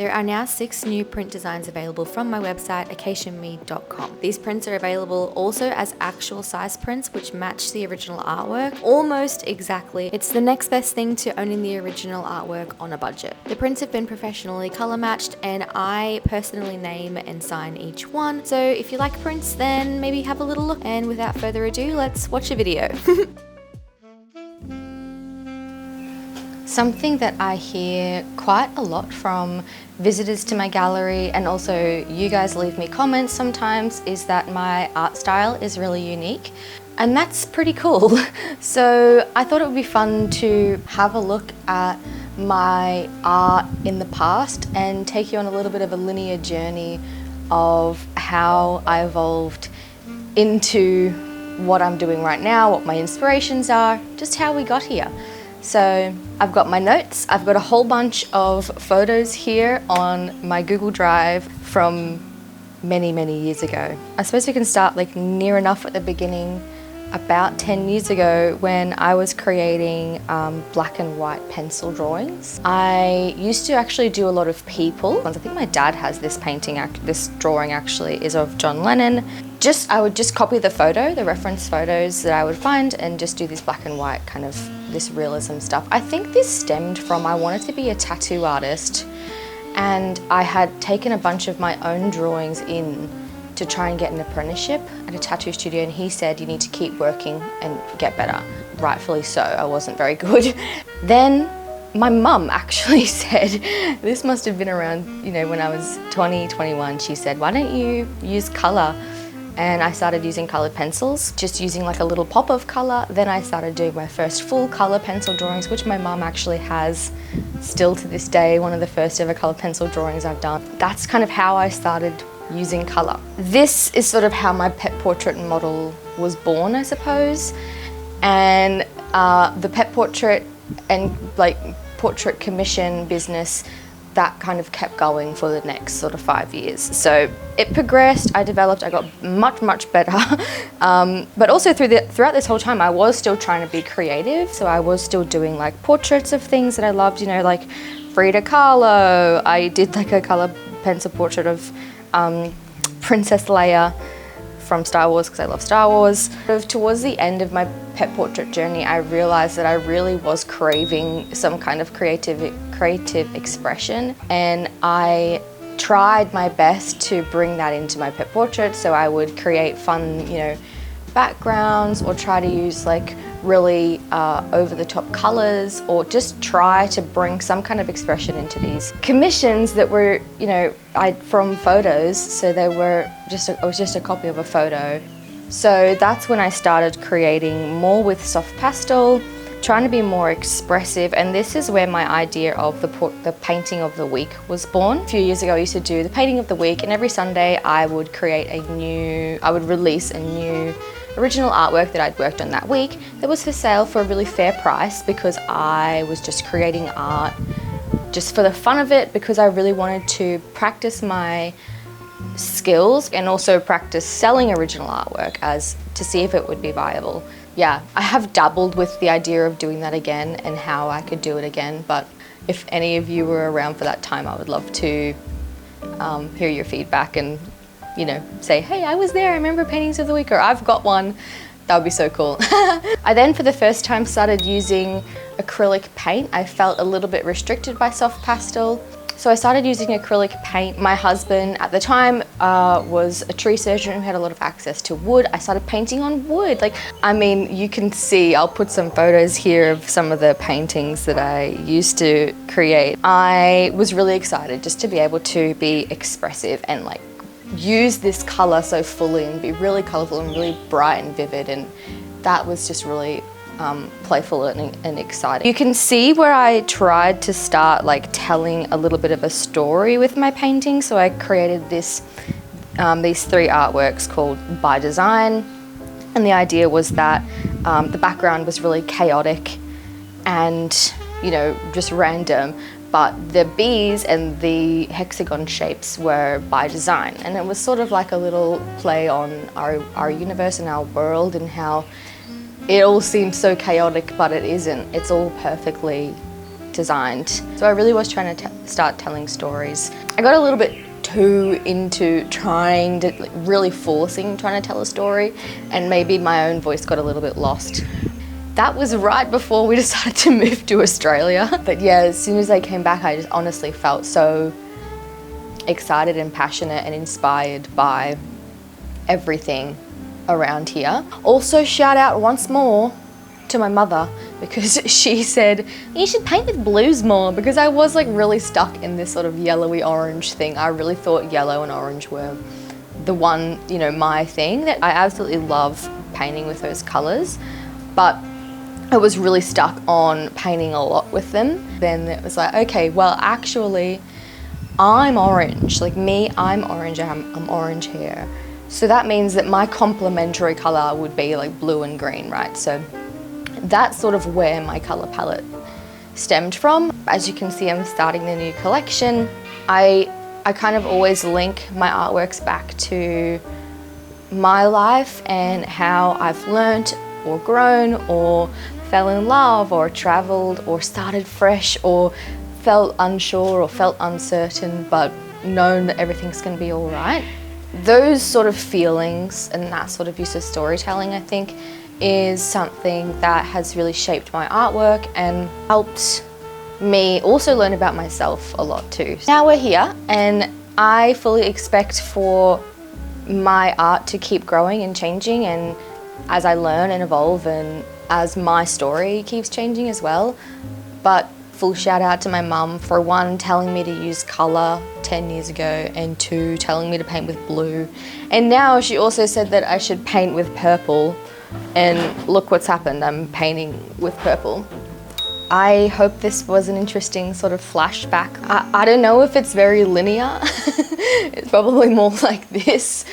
There are now 6 new print designs available from my website acaciame.com. These prints are available also as actual size prints which match the original artwork almost exactly. It's the next best thing to owning the original artwork on a budget. The prints have been professionally color matched and I personally name and sign each one. So if you like prints, then maybe have a little look. And without further ado, let's watch a video. Something that I hear quite a lot from visitors to my gallery, and also you guys leave me comments sometimes, is that my art style is really unique. And that's pretty cool. So I thought it would be fun to have a look at my art in the past and take you on a little bit of a linear journey of how I evolved into what I'm doing right now, what my inspirations are, just how we got here. So I've got my notes, I've got a whole bunch of photos here on my Google Drive from many years ago. I suppose we can start like near enough at the beginning, about 10 years ago when I was creating black and white pencil drawings. I used to actually do a lot of people. I think my dad has this painting, this drawing actually is of John Lennon. I would just copy the photo, the reference photos that I would find, and just do this black and white kind of this realism stuff. I think this stemmed from I wanted to be a tattoo artist, and I had taken a bunch of my own drawings in to try and get an apprenticeship at a tattoo studio, and he said you need to keep working and get better. Rightfully so, I wasn't very good. Then my mum actually said, this must have been around, you know, when I was 20, 21, she said, why don't you use colour? And I started using coloured pencils, just using like a little pop of colour. Then I started doing my first full colour pencil drawings, which my mum actually has still to this day, one of the first ever coloured pencil drawings I've done. That's kind of how I started using colour. This is sort of how my pet portrait model was born, I suppose. And the pet portrait and like portrait commission business, that kind of kept going for the next sort of 5 years. So it progressed, I developed, I got much better. But also throughout this whole time, I was still trying to be creative. So I was still doing like portraits of things that I loved, you know, like Frida Kahlo. I did like a color pencil portrait of Princess Leia from Star Wars because I love Star Wars. Towards the end of my pet portrait journey, I realized that I really was craving some kind of creative expression, and I tried my best to bring that into my pet portrait. So I would create fun, you know, backgrounds, or try to use like really over-the-top colors, or just try to bring some kind of expression into these commissions that were, you know, from photos. So they were it was just a copy of a photo. So that's when I started creating more with soft pastel, trying to be more expressive, and this is where my idea of the painting of the week was born. A few years ago I used to do the painting of the week, and every Sunday I would release a new original artwork that I'd worked on that week that was for sale for a really fair price, because I was just creating art just for the fun of it, because I really wanted to practice my skills and also practice selling original artwork to see if it would be viable. Yeah, I have dabbled with the idea of doing that again and how I could do it again, but if any of you were around for that time, I would love to hear your feedback and, you know, say, hey, I was there, I remember paintings of the week, or I've got one. That would be so cool. I then for the first time started using acrylic paint. I felt a little bit restricted by soft pastel. So I started using acrylic paint. My husband at the time was a tree surgeon who had a lot of access to wood. I started painting on wood. Like, I mean, you can see, I'll put some photos here of some of the paintings that I used to create. I was really excited just to be able to be expressive and like use this color so fully and be really colorful and really bright and vivid, and that was just really playful and exciting. You can see where I tried to start like telling a little bit of a story with my painting. So I created these 3 artworks called By Design, and the idea was that the background was really chaotic and, you know, just random, but the bees and the hexagon shapes were by design, and it was sort of like a little play on our universe and our world, and how it all seems so chaotic, but it isn't. It's all perfectly designed. So I really was trying to start telling stories. I got a little bit too into trying to, really forcing trying to tell a story, and maybe my own voice got a little bit lost. That was right before we decided to move to Australia. But yeah, as soon as I came back, I just honestly felt so excited and passionate and inspired by everything around here. Also, shout out once more to my mother, because she said, you should paint with blues more, because I was like really stuck in this sort of yellowy orange thing. I really thought yellow and orange were the one, you know, my thing. That I absolutely love painting with those colors, but I was really stuck on painting a lot with them. Then it was like, okay, well, actually, I'm orange. Like me, I'm orange, I'm orange hair. So that means that my complementary color would be like blue and green, right? So that's sort of where my color palette stemmed from. As you can see, I'm starting the new collection. I kind of always link my artworks back to my life and how I've learnt or grown or fell in love or traveled or started fresh or felt unsure or felt uncertain but known that everything's going to be all right. Those sort of feelings and that sort of use of storytelling, I think, is something that has really shaped my artwork and helped me also learn about myself a lot too. Now we're here, and I fully expect for my art to keep growing and changing, and as I learn and evolve and as my story keeps changing as well. But full shout out to my mum for one, telling me to use colour 10 years ago, and two, telling me to paint with blue. And now she also said that I should paint with purple, and look what's happened, I'm painting with purple. I hope this was an interesting sort of flashback. I don't know if it's very linear. It's probably more like this.